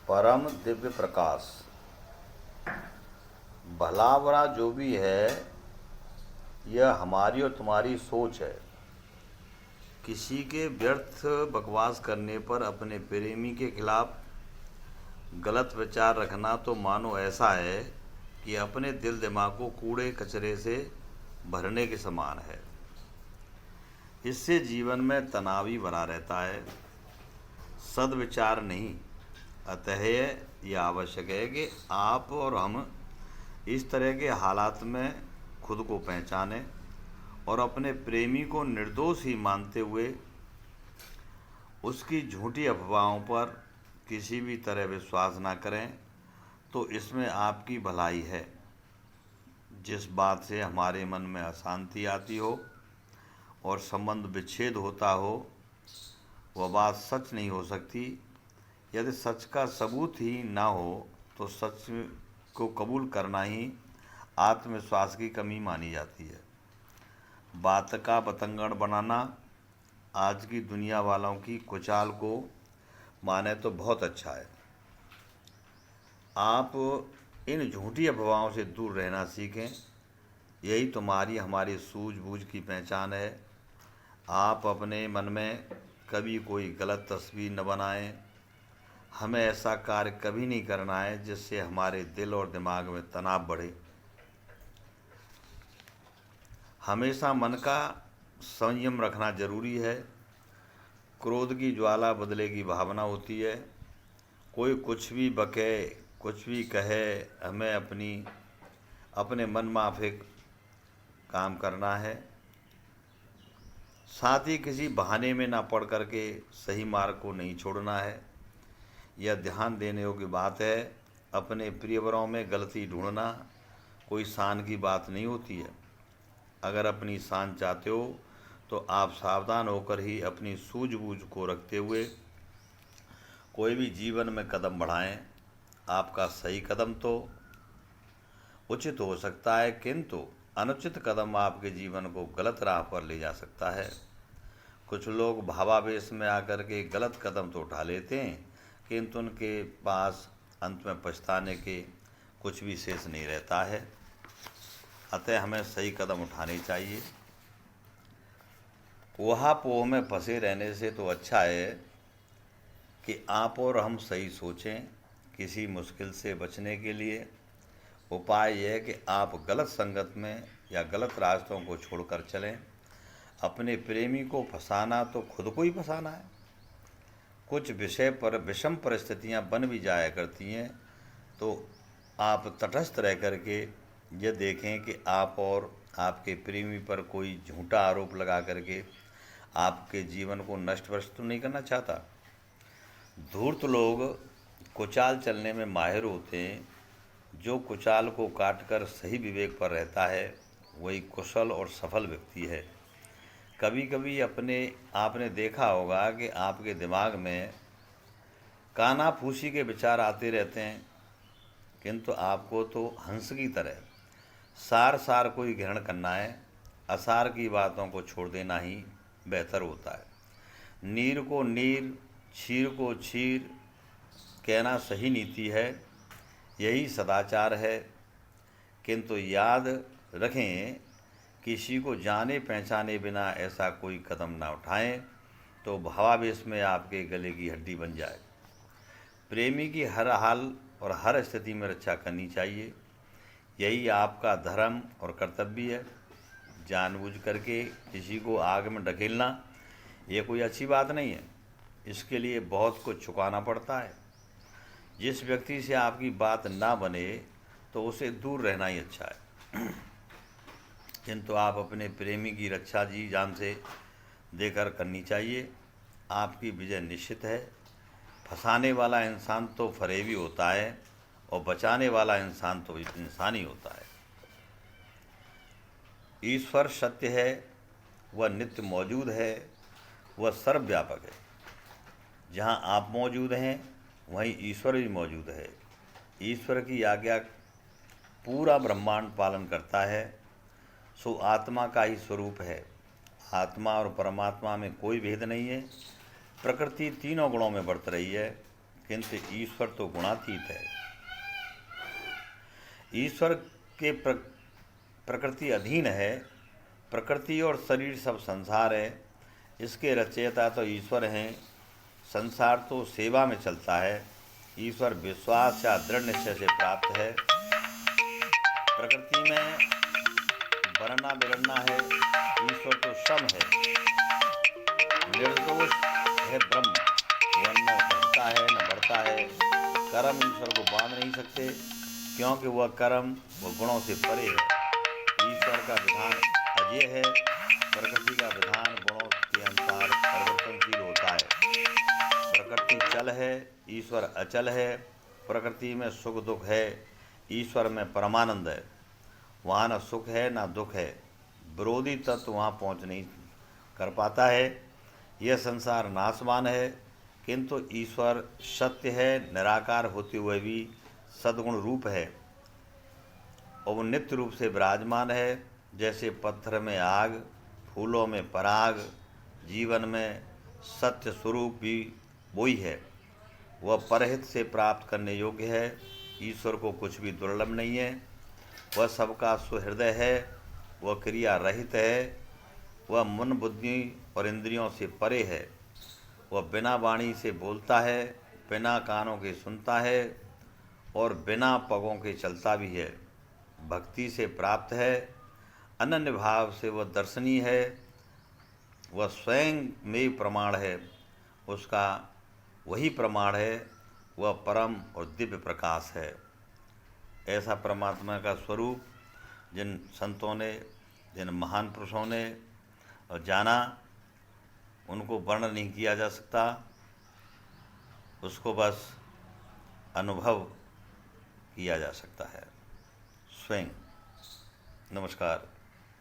परम दिव्य प्रकाश। भला बुरा जो भी है, यह हमारी और तुम्हारी सोच है। किसी के व्यर्थ बकवास करने पर अपने प्रेमी के खिलाफ गलत विचार रखना तो मानो ऐसा है कि अपने दिल दिमाग को कूड़े कचरे से भरने के समान है। इससे जीवन में तनाव ही भरा रहता है, सद्विचार नहीं। अतः यह आवश्यक है कि आप और हम इस तरह के हालात में खुद को पहचानें और अपने प्रेमी को निर्दोष ही मानते हुए उसकी झूठी अफवाहों पर किसी भी तरह विश्वास ना करें। तो इसमें आपकी भलाई है। जिस बात से हमारे मन में अशांति आती हो और संबंध विच्छेद होता हो, वह बात सच नहीं हो सकती। यदि सच का सबूत ही ना हो तो सच को कबूल करना ही आत्मविश्वास की कमी मानी जाती है। बात का बतंगड़ बनाना आज की दुनिया वालों की कुचाल को माने तो बहुत अच्छा है। आप इन झूठी अफवाहों से दूर रहना सीखें। यही तुम्हारी हमारी सूझबूझ की पहचान है। आप अपने मन में कभी कोई गलत तस्वीर न बनाएं। हमें ऐसा कार्य कभी नहीं करना है जिससे हमारे दिल और दिमाग में तनाव बढ़े। हमेशा मन का संयम रखना जरूरी है। क्रोध की ज्वाला बदले की भावना होती है। कोई कुछ भी बके, कुछ भी कहे, हमें अपने मन माफिक काम करना है। साथ ही किसी बहाने में ना पड़ करके सही मार्ग को नहीं छोड़ना है। यह ध्यान देने योग्य बात है। अपने प्रियवरों में गलती ढूंढना कोई शान की बात नहीं होती है। अगर अपनी शान चाहते हो तो आप सावधान होकर ही अपनी सूझबूझ को रखते हुए कोई भी जीवन में कदम बढ़ाएं। आपका सही कदम तो उचित हो सकता है, किंतु अनुचित कदम आपके जीवन को गलत राह पर ले जा सकता है। कुछ लोग भावावेश में आकर के गलत कदम तो उठा लेते हैं, किंतु उनके पास अंत में पछताने के कुछ भी शेष नहीं रहता है। अतः हमें सही कदम उठाने चाहिए। ऊहापोह में फंसे रहने से तो अच्छा है कि आप और हम सही सोचें। किसी मुश्किल से बचने के लिए उपाय यह है कि आप गलत संगत में या गलत रास्तों को छोड़कर चलें। अपने प्रेमी को फंसाना तो खुद को ही फंसाना है। कुछ विषय पर विषम परिस्थितियां बन भी जाया करती हैं, तो आप तटस्थ रह करके यह देखें कि आप और आपके प्रेमी पर कोई झूठा आरोप लगा करके आपके जीवन को नष्ट भ्रष्ट तो नहीं करना चाहता। धूर्त लोग कुचाल चलने में माहिर होते हैं। जो कुचाल को काटकर सही विवेक पर रहता है वही कुशल और सफल व्यक्ति है। कभी कभी आपने देखा होगा कि आपके दिमाग में कानाफूसी के विचार आते रहते हैं, किंतु आपको तो हंस की तरह सार सार को ही ग्रहण करना है। असार की बातों को छोड़ देना ही बेहतर होता है। नीर को नीर, छीर को छीर कहना सही नीति है, यही सदाचार है। किंतु याद रखें, किसी को जाने पहचाने बिना ऐसा कोई कदम ना उठाएं तो भावावेश में आपके गले की हड्डी बन जाए। प्रेमी की हर हाल और हर स्थिति में रक्षा करनी चाहिए, यही आपका धर्म और कर्तव्य है। जानबूझ करके किसी को आग में ढकेलना ये कोई अच्छी बात नहीं है। इसके लिए बहुत कुछ चुकाना पड़ता है। जिस व्यक्ति से आपकी बात ना बने तो उसे दूर रहना ही अच्छा है। किंतु आप अपने प्रेमी की रक्षा जी जान से देकर करनी चाहिए। आपकी विजय निश्चित है। फंसाने वाला इंसान तो फरेबी होता है और बचाने वाला इंसान तो इंसान ही होता है। ईश्वर सत्य है, वह नित्य मौजूद है, वह सर्वव्यापक है। जहाँ आप मौजूद हैं वहीं ईश्वर भी मौजूद है। ईश्वर की आज्ञा पूरा ब्रह्मांड पालन करता है, सो आत्मा का ही स्वरूप है। आत्मा और परमात्मा में कोई भेद नहीं है। प्रकृति तीनों गुणों में बरत रही है, किंतु ईश्वर तो गुणातीत है। ईश्वर के प्रकृति अधीन है। प्रकृति और शरीर सब संसार है। इसके रचयिता तो ईश्वर हैं। संसार तो सेवा में चलता है। ईश्वर विश्वास या दृढ़ निश्चय से प्राप्त है। प्रकृति में बढ़ना बिगड़ना है, ईश्वर तो सम है। निर्दोष है ब्रह्म, वह न घटता है न बढ़ता है। कर्म ईश्वर को बांध नहीं सकते, क्योंकि वह कर्म वह गुणों से परे है। ईश्वर का विधान अजेय है। प्रकृति का विधान गुणों के अनुसार परिवर्तनशील होता है। प्रकृति चल है, ईश्वर अचल है। प्रकृति में सुख दुख है, ईश्वर में परमानंद है। वहाँ न सुख है न दुख है। विरोधी तत्व वहाँ पहुँच नहीं कर पाता है। यह संसार नाशवान है, किंतु ईश्वर सत्य है। निराकार होते हुए भी सद्गुण रूप है और वो नित्य रूप से विराजमान है। जैसे पत्थर में आग, फूलों में पराग, जीवन में सत्य स्वरूप भी वही है। वह परहित से प्राप्त करने योग्य है। ईश्वर को कुछ भी दुर्लभ नहीं है। वह सबका सुहृदय है। वह क्रिया रहित है। वह मन बुद्धि और इंद्रियों से परे है। वह बिना वाणी से बोलता है, बिना कानों के सुनता है और बिना पगों के चलता भी है। भक्ति से प्राप्त है। अनन्य भाव से वह दर्शनीय है। वह स्वयं में प्रमाण है। उसका वही प्रमाण है। वह परम और दिव्य प्रकाश है। ऐसा परमात्मा का स्वरूप जिन संतों ने, जिन महान पुरुषों ने जाना, उनको वर्णन नहीं किया जा सकता। उसको बस अनुभव किया जा सकता है स्वयं। नमस्कार।